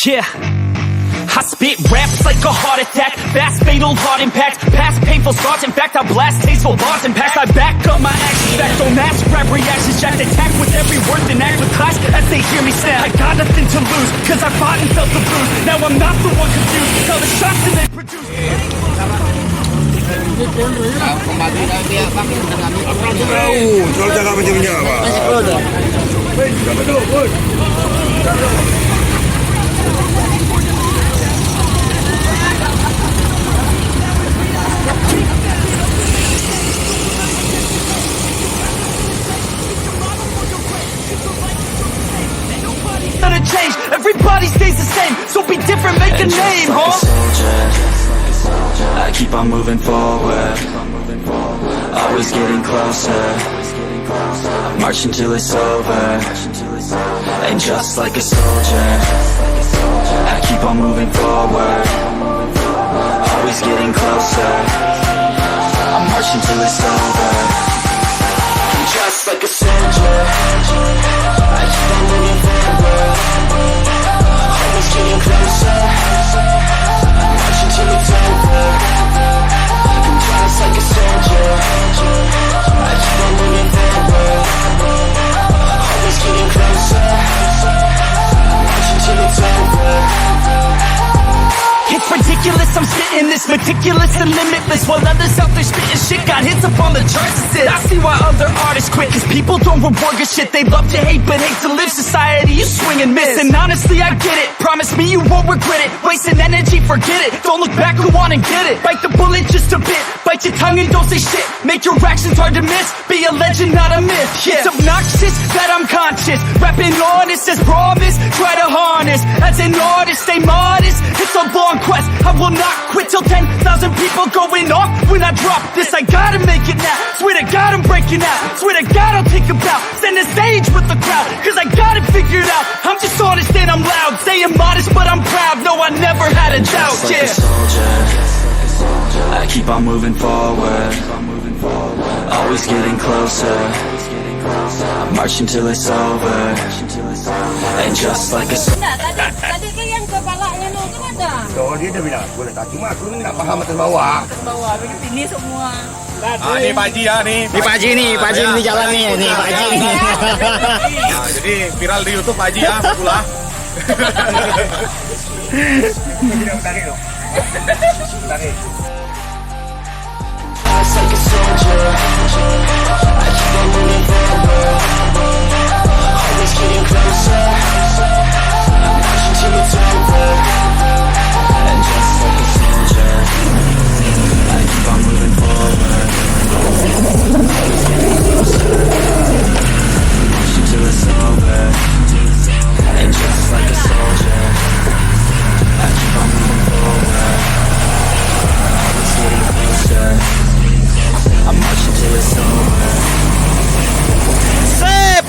Yeah, I spit raps like a heart attack, fast fatal heart impact, past painful scars. In fact, I blast tasteful bars and packs. I back up my actions, back don't ask, grab reactions, jacked attack with every word, then act with class as they hear me snap. I got nothing to lose, cause I fought and felt the bruise. Now I'm not the one confused, tell the shots that they produce. Soal cakap macam-macam apa? Gonna change, everybody stays the same, so be different, make a name, huh? I keep on moving forward, always getting closer. I march until it's over, and just like a soldier, I keep on moving forward, always getting closer. I march until it's over, and just like a soldier, I keep on moving forward, always getting closer. I march until it's over, and just like a soldier, I keep on moving forward, always getting closer. I march until it's over. It's ridiculous, I'm spitting this meticulous and limitless, while others out there spitting shit got hits up on the charts. I see why other artists quit, cause people don't reward good shit. They love to hate but hate to live. Society, you swing and miss, and honestly I get it. Promise me you won't regret it. Wasting energy, forget it. Don't look back, go on and get it. Bite the bullet just a bit, bite your tongue and don't say shit. Make your actions hard to miss, be a legend not a myth. Yeah. It's obnoxious that I'm conscious, rapping honest as promise. Try to harness, as an artist stay modest. It's a long quest, I will not quit till 10,000 people going off when I drop this. I gotta make it now, swear to God I'm breaking out, swear to God I'll take a bow, stand the stage with the crowd, cause I got it figured out. I'm just honest and I'm loud, saying modest but I'm proud. No, I never had a doubt. Just like a soldier, I keep on moving forward, always getting closer. I march until it's over, and just like a soldier. Tadi kan yang kepalanya no kan ada. So dia dah bilang boleh tak, cuma aku ni nak faham atas bawah. Atas bawah, ini semua. Ni Pak Haji ya, nih. Ni Pak Haji nih, Pak Haji ini jalan nih, nih Pak Haji. Nah, jadi viral di YouTube Pak Haji ya, pula. Tarik dong. Tarik. Just like a soldier, I keep on moving forward, always getting closer. I march until it's over, and just like a soldier, I keep on moving forward, always getting closer. I march until it's over, and just like a soldier, I keep on moving forward, always getting closer. I march until it's over. Sip.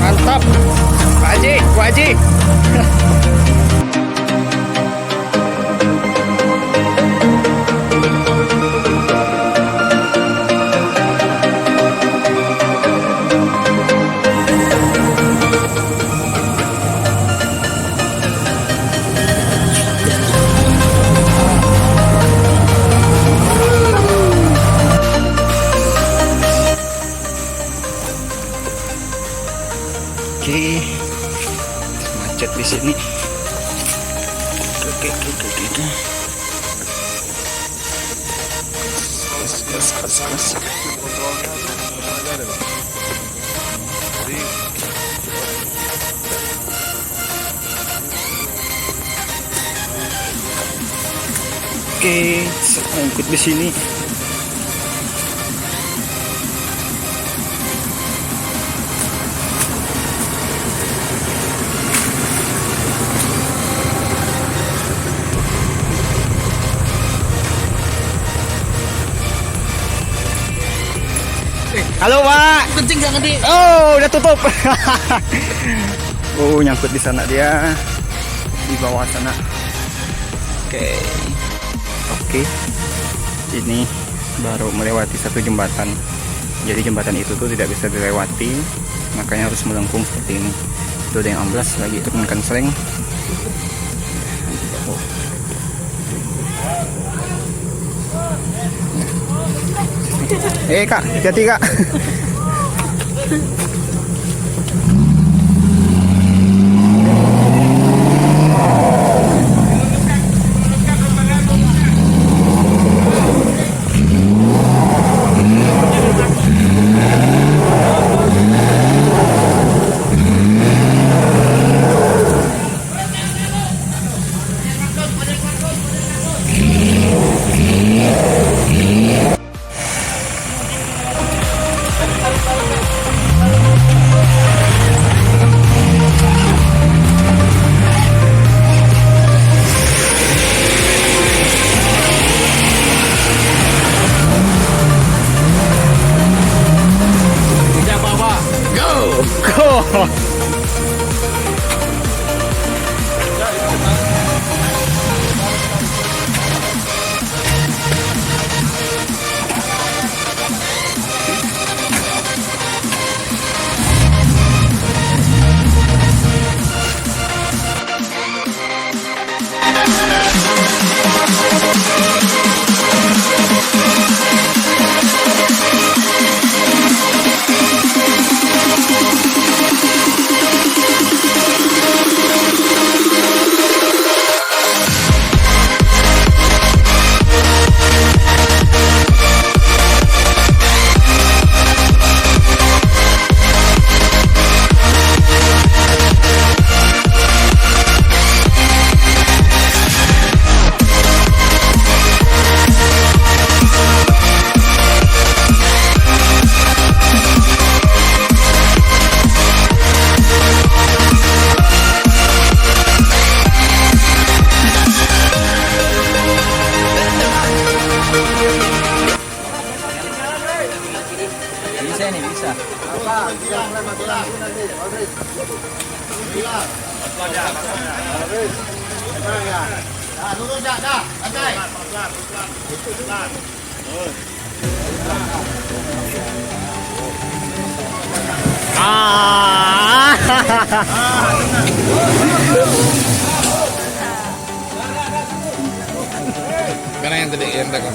Mantap, Pak Haji, Bu Haji. Oke, macet di sini. Oke. Gas. Oke, sangkut di sini. Halo Pak. Kencing jangan di. Oh, udah tutup. Oh, nyangkut di sana dia. Di bawah sana. Oke. Oke, ini baru melewati satu jembatan. Jadi jembatan itu tuh tidak bisa dilewati, makanya harus melengkung seperti ini. Itu ada yang amblas, lagi turunkan seleng. Kak, hati-hati kak. Karena yang tadi yang mereka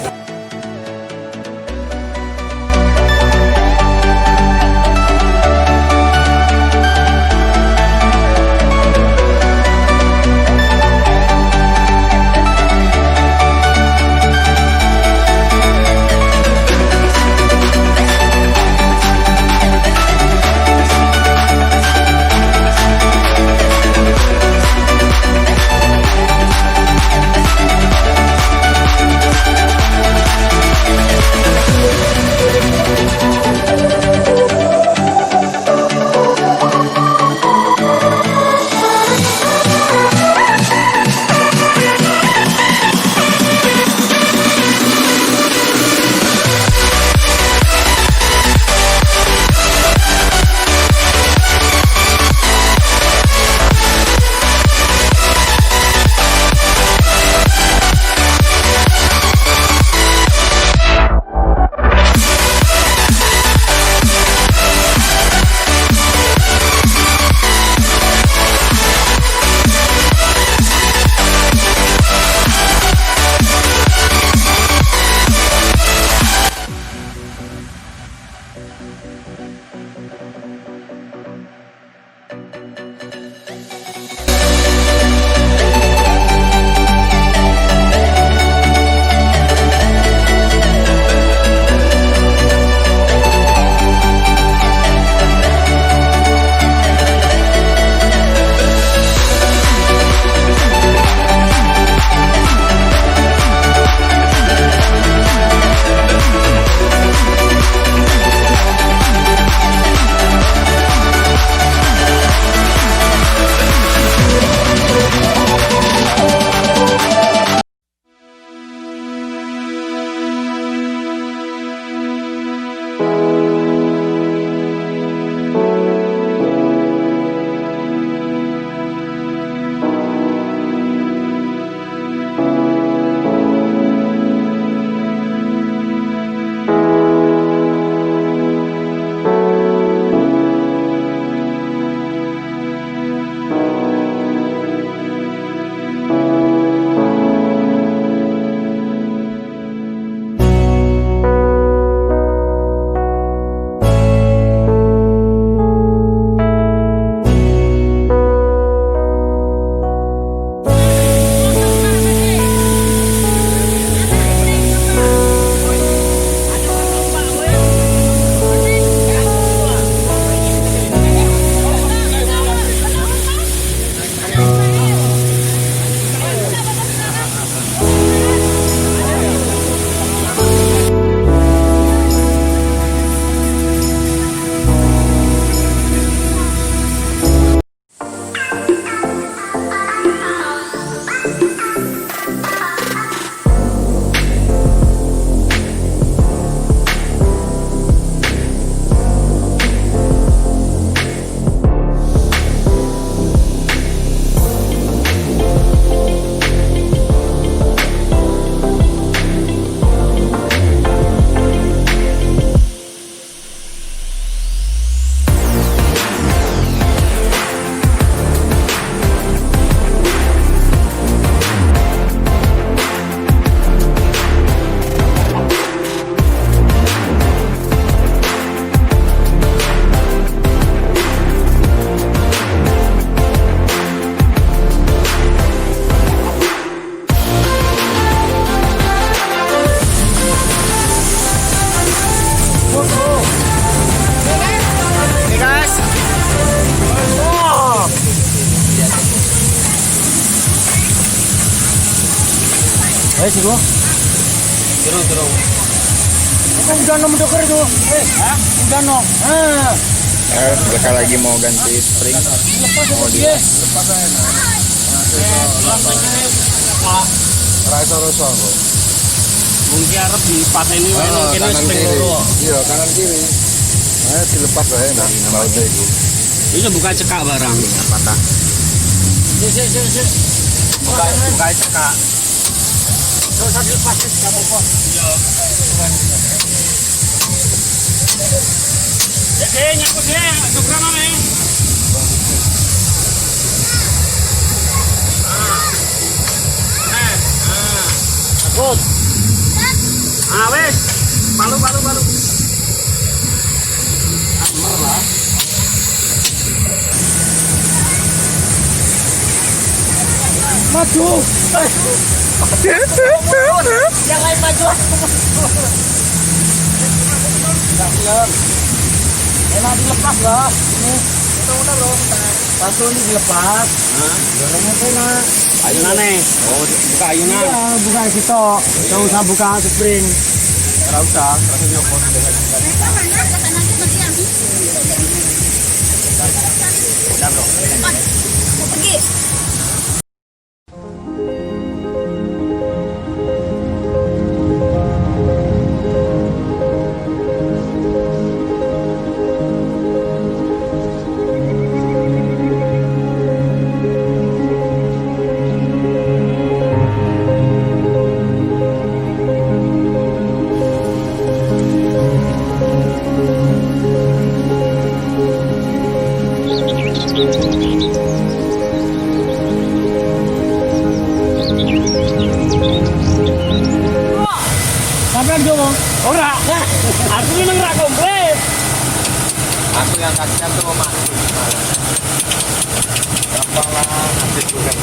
sih tuh. Turun. Udah nom dokter itu. Udah nom. Mereka lagi mau ganti spring. Mau dia. Rasa-rasa kok. Mungkin harap dipateni wae nang kene spring loro. Iya, kanan kiri. Nah, dilepas wae nang laut itu. Ini buka cekak barang. Patah. Sik. Buka cekak. Terus sambil pasti enggak apa-apa. Iya. Nyakut deh, tukar mana nih? Nyakut. Wes, palu. Maju. Yang lain maju. Enak dilepas lah. Ini udah loh. Langsung dilepas. Jalannya enak. Ayunan nih. Oh, buka ayunan. Iya, buka situ. Enggak usah buka spring. Enggak usah, langsung nyopot. Udah, Bro. Mau pergi. Sampai dong. Ora. Aku ini nggak komplit. Aku yang kasihan tuh Mak. Gampanglah nanti juga.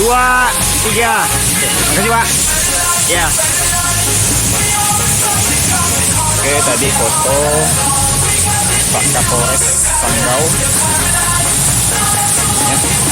Dua, tiga. Makasih Pak. Ya. Oke, tadi foto Pak Kapolres Sanggau. Ya.